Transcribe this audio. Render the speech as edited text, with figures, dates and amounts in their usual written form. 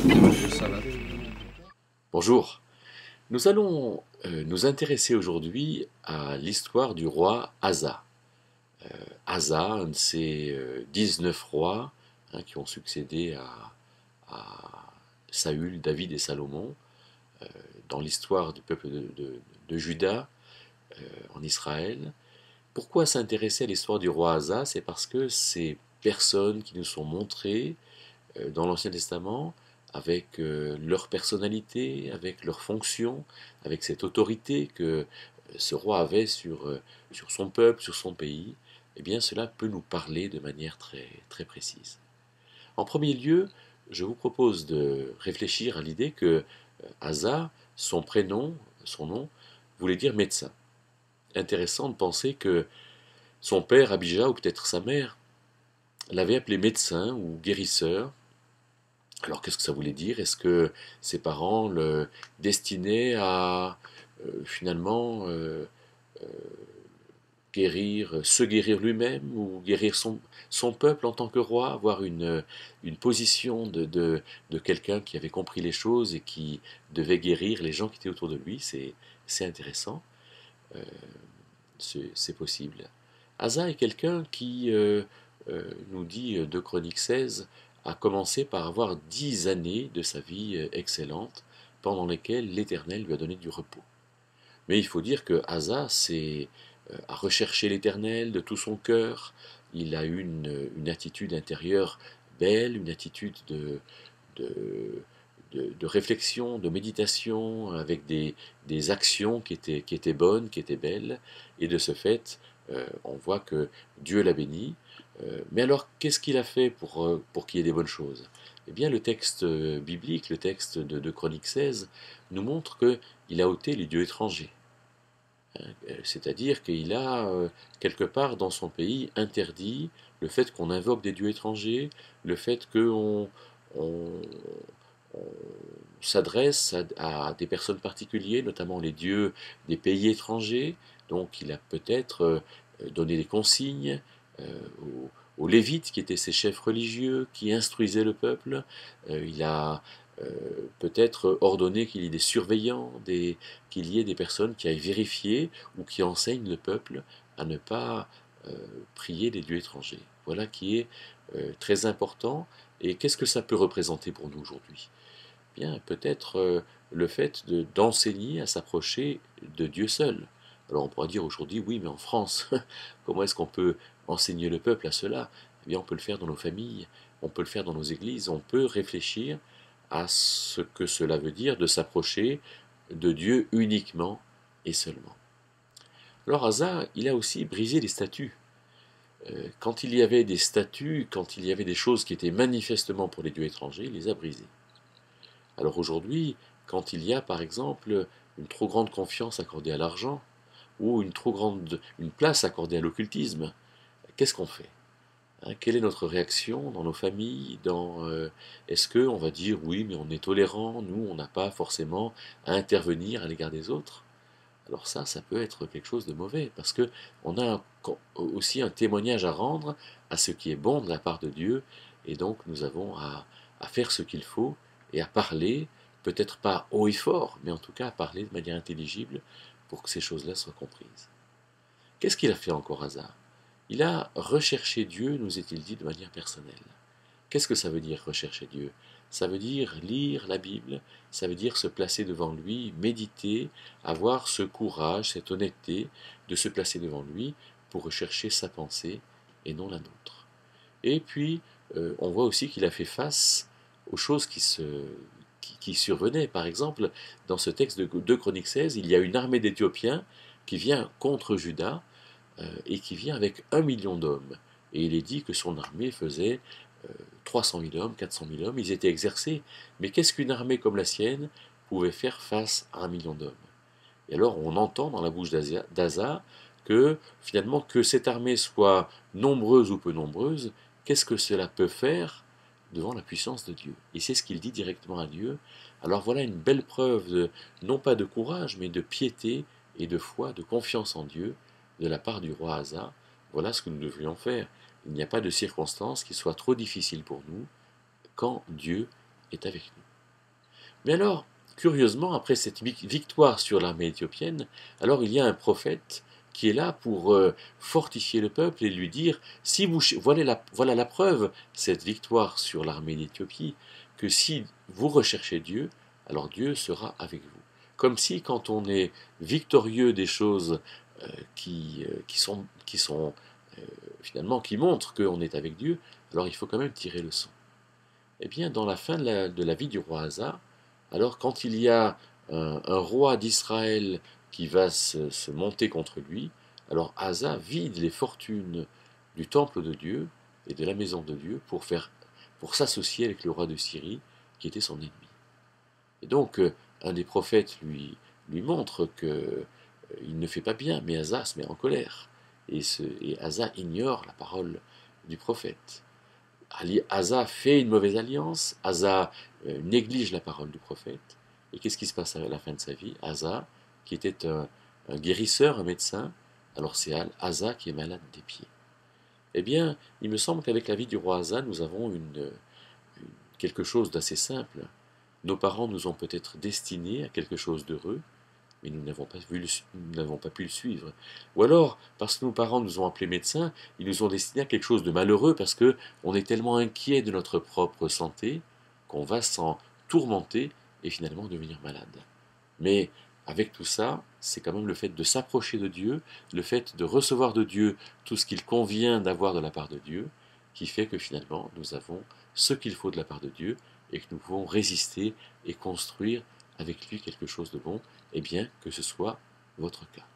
Ça va. Bonjour, nous allons nous intéresser aujourd'hui à l'histoire du roi Asa. Asa, un de ces 19 rois qui ont succédé à Saül, David et Salomon dans l'histoire du peuple de Juda en Israël. Pourquoi s'intéresser à l'histoire du roi Asa? C'est parce que ces personnes qui nous sont montrées dans l'Ancien Testament, avec leur personnalité, avec leur fonction, avec cette autorité que ce roi avait sur son peuple, sur son pays, eh bien cela peut nous parler de manière très, très précise. En premier lieu, je vous propose de réfléchir à l'idée que Asa, son prénom, son nom, voulait dire médecin. Intéressant de penser que son père, Abijah, ou peut-être sa mère, l'avait appelé médecin ou guérisseur. Alors qu'est-ce que ça voulait dire? Est-ce que ses parents le destinaient à finalement se guérir lui-même ou guérir son peuple en tant que roi, avoir une position de quelqu'un qui avait compris les choses et qui devait guérir les gens qui étaient autour de lui? C'est intéressant, euh, c'est possible. Asa est quelqu'un qui, nous dit 2 Chroniques 16, a commencé par avoir 10 années de sa vie excellente, pendant lesquelles l'Éternel lui a donné du repos. Mais il faut dire que Asa a recherché l'Éternel de tout son cœur, il a eu une attitude intérieure belle, une attitude de, de réflexion, de méditation, avec des actions qui étaient bonnes, qui étaient belles, et de ce fait, on voit que Dieu l'a béni. Mais alors, qu'est-ce qu'il a fait pour qu'il y ait des bonnes choses? Eh bien, le texte biblique, le texte de Chronique 16, nous montre qu'il a ôté les dieux étrangers. C'est-à-dire qu'il a, quelque part dans son pays, interdit le fait qu'on invoque des dieux étrangers, le fait on, on s'adresse à des personnes particulières, notamment les dieux des pays étrangers. Donc il a peut-être donné des consignes aux Lévites, qui étaient ses chefs religieux, qui instruisaient le peuple. Il a peut-être ordonné qu'il y ait des surveillants, qu'il y ait des personnes qui aillent vérifier ou qui enseignent le peuple à ne pas prier des dieux étrangers. Voilà qui est très important. Et qu'est-ce que ça peut représenter pour nous aujourd'hui? Bien, peut-être le fait d'enseigner à s'approcher de Dieu seul. Alors on pourra dire aujourd'hui, oui, mais en France, comment est-ce qu'on peut enseigner le peuple à cela? Eh bien, on peut le faire dans nos familles, on peut le faire dans nos églises, on peut réfléchir à ce que cela veut dire de s'approcher de Dieu uniquement et seulement. Alors Asa, il a aussi brisé les statuts. Quand il y avait des statuts, quand il y avait des choses qui étaient manifestement pour les dieux étrangers, il les a brisées. Alors aujourd'hui, quand il y a par exemple une trop grande confiance accordée à l'argent ou une place accordée à l'occultisme, qu'est-ce qu'on fait? Quelle est notre réaction dans nos familles, est-ce qu'on va dire oui, mais on est tolérant, nous on n'a pas forcément à intervenir à l'égard des autres? Alors ça peut être quelque chose de mauvais, parce que on a aussi un témoignage à rendre à ce qui est bon de la part de Dieu, et donc nous avons à faire ce qu'il faut et à parler, peut-être pas haut et fort, mais en tout cas à parler de manière intelligible pour que ces choses-là soient comprises. Qu'est-ce qu'il a fait encore, Hasard? Il a recherché Dieu, nous est-il dit, de manière personnelle. Qu'est-ce que ça veut dire rechercher Dieu? Ça veut dire lire la Bible, ça veut dire se placer devant lui, méditer, avoir ce courage, cette honnêteté de se placer devant lui pour rechercher sa pensée et non la nôtre. Et puis, on voit aussi qu'il a fait face aux choses qui survenaient. Par exemple, dans ce texte de 2 Chroniques 16, il y a une armée d'Éthiopiens qui vient contre Juda et qui vient avec 1 million d'hommes. Et il est dit que son armée faisait 300 000 hommes, 400 000 hommes, ils étaient exercés. Mais qu'est-ce qu'une armée comme la sienne pouvait faire face à 1 million d'hommes? Et alors on entend dans la bouche d'Asa que finalement que cette armée soit nombreuse ou peu nombreuse, qu'est-ce que cela peut faire devant la puissance de Dieu? Et c'est ce qu'il dit directement à Dieu. Alors voilà une belle preuve non pas de courage, mais de piété et de foi, de confiance en Dieu de la part du roi Asa. Voilà ce que nous devrions faire. Il n'y a pas de circonstance qui soit trop difficile pour nous quand Dieu est avec nous. Mais alors, curieusement, après cette victoire sur l'armée éthiopienne, alors il y a un prophète qui est là pour fortifier le peuple et lui dire, si vous, voilà la preuve, cette victoire sur l'armée d'Éthiopie, que si vous recherchez Dieu, alors Dieu sera avec vous. Comme si quand on est victorieux des choses qui sont euh, finalement, qui montrent qu'on est avec Dieu, alors il faut quand même tirer le son. Eh bien, dans la fin de la vie du roi Asa, alors quand il y a un roi d'Israël qui va se monter contre lui, alors Asa vide les fortunes du temple de Dieu et de la maison de Dieu pour s'associer avec le roi de Syrie qui était son ennemi. Et donc un des prophètes lui montre que il ne fait pas bien, mais Asa se met en colère et Asa ignore la parole du prophète. Asa fait une mauvaise alliance, Asa néglige la parole du prophète, et qu'est-ce qui se passe à la fin de sa vie? Asa, qui était un guérisseur, un médecin, alors c'est Asa qui est malade des pieds. Eh bien, il me semble qu'avec la vie du roi Asa, nous avons quelque chose d'assez simple. Nos parents nous ont peut-être destinés à quelque chose d'heureux, mais nous n'avons pas pu le suivre. Ou alors, parce que nos parents nous ont appelés médecins, ils nous ont destinés à quelque chose de malheureux parce que on est tellement inquiet de notre propre santé qu'on va s'en tourmenter et finalement devenir malade. Mais avec tout ça, c'est quand même le fait de s'approcher de Dieu, le fait de recevoir de Dieu tout ce qu'il convient d'avoir de la part de Dieu, qui fait que finalement nous avons ce qu'il faut de la part de Dieu et que nous pouvons résister et construire avec lui quelque chose de bon, et bien que ce soit votre cas.